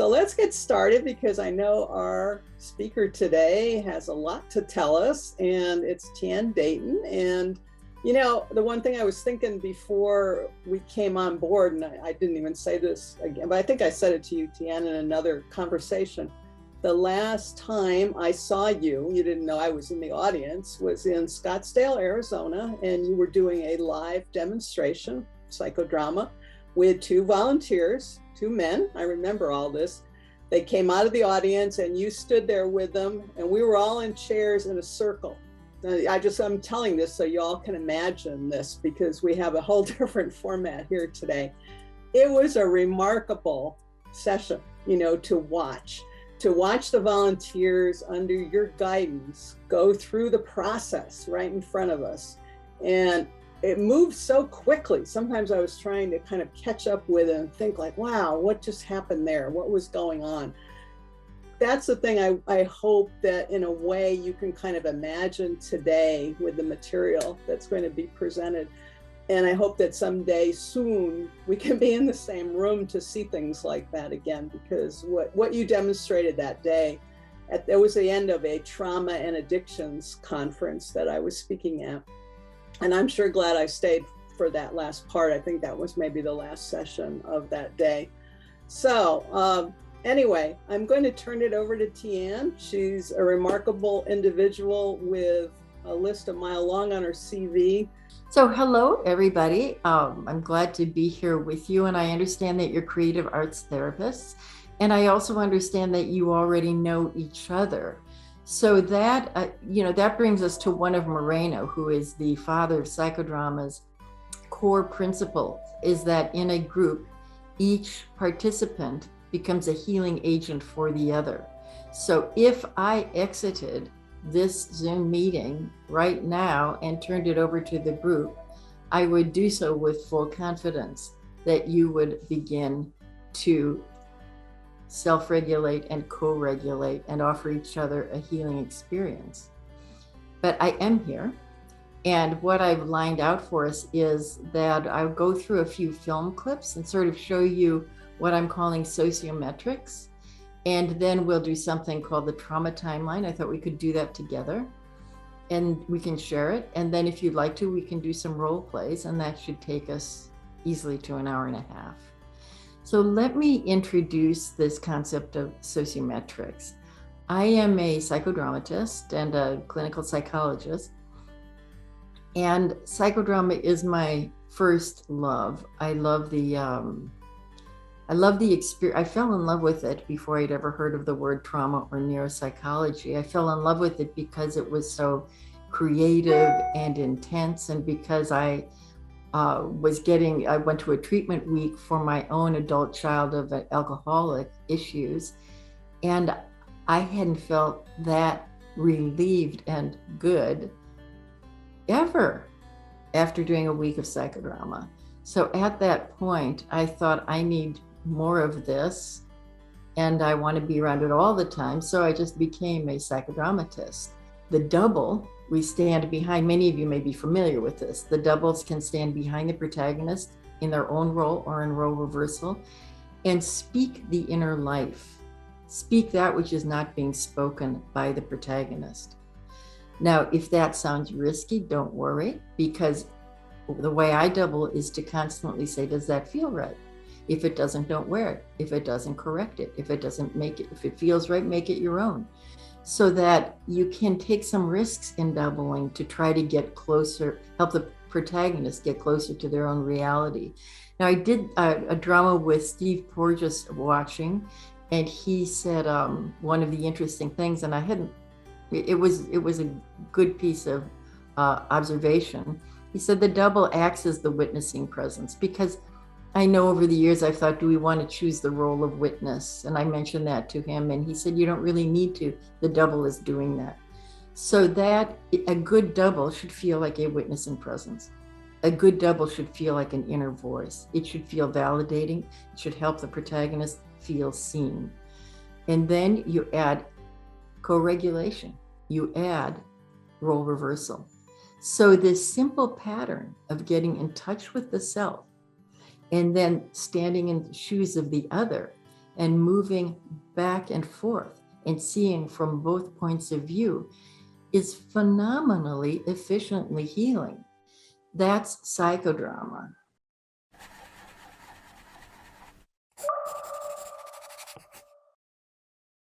So let's get started because I know our speaker today has a lot to tell us, and it's Tian Dayton. And you know, the one thing I was thinking before we came on board, and I didn't even say this again, but I think I said it to you, Tian, in another conversation. The last time I saw you, you didn't know I was in the audience, was in Scottsdale, Arizona, and you were doing a live demonstration, psychodrama, with two volunteers, two men. I remember all this. They came out of the audience and you stood there with them, and we were all in chairs in a circle. I'm telling this so you all can imagine this, because we have a whole different format here today. It was a remarkable session, you know, to watch the volunteers under your guidance go through the process right in front of us. And it moved so quickly. Sometimes I was trying to kind of catch up with it and think like, wow, what just happened there? What was going on? That's the thing I hope that in a way you can kind of imagine today with the material that's going to be presented. And I hope that someday soon we can be in the same room to see things like that again, because what you demonstrated that day, it was the end of a trauma and addictions conference that I was speaking at. And I'm sure glad I stayed for that last part. I think that was maybe the last session of that day. So anyway, I'm going to turn it over to Tian. She's a remarkable individual with a list a mile long on her CV. So hello, everybody. I'm glad to be here with you. And I understand that you're creative arts therapists. And I also understand that you already know each other. So that, that brings us to one of Moreno, who is the father of psychodrama's core principle, is that in a group, each participant becomes a healing agent for the other. So if I exited this Zoom meeting right now and turned it over to the group, I would do so with full confidence that you would begin to self-regulate and co-regulate and offer each other a healing experience. But I am here, and what I've lined out for us is that I'll go through a few film clips and sort of show you what I'm calling sociometrics, and then we'll do something called the trauma timeline. I thought we could do that together, and we can share it, and then if you'd like to, we can do some role plays, and that should take us easily to an hour and a half. So let me introduce this concept of sociometrics. I am a psychodramatist and a clinical psychologist, and psychodrama is my first love. I love the experience. I fell in love with it before I'd ever heard of the word trauma or neuropsychology. I fell in love with it because it was so creative and intense, and because I went to a treatment week for my own adult child of alcoholic issues, and I hadn't felt that relieved and good ever after doing a week of psychodrama. So at that point, I thought I need more of this, and I want to be around it all the time. So I just became a psychodramatist. The double, we stand behind, many of you may be familiar with this. The doubles can stand behind the protagonist in their own role or in role reversal and speak the inner life, speak that which is not being spoken by the protagonist. Now, if that sounds risky, don't worry, because the way I double is to constantly say, does that feel right? If it doesn't, don't wear it. If it doesn't, correct it. If it doesn't make it, if it feels right, make it your own. So that you can take some risks in doubling to try to get closer, help the protagonist get closer to their own reality. Now, I did a drama with Steve Porges watching, and he said one of the interesting things, and it was a good piece of observation. He said the double acts as the witnessing presence, because I know over the years I've thought, do we want to choose the role of witness? And I mentioned that to him, and he said, you don't really need to. The double is doing that. So that a good double should feel like a witnessing presence. A good double should feel like an inner voice. It should feel validating. It should help the protagonist feel seen. And then you add co-regulation. You add role reversal. So this simple pattern of getting in touch with the self and then standing in the shoes of the other and moving back and forth and seeing from both points of view is phenomenally efficiently healing. That's psychodrama.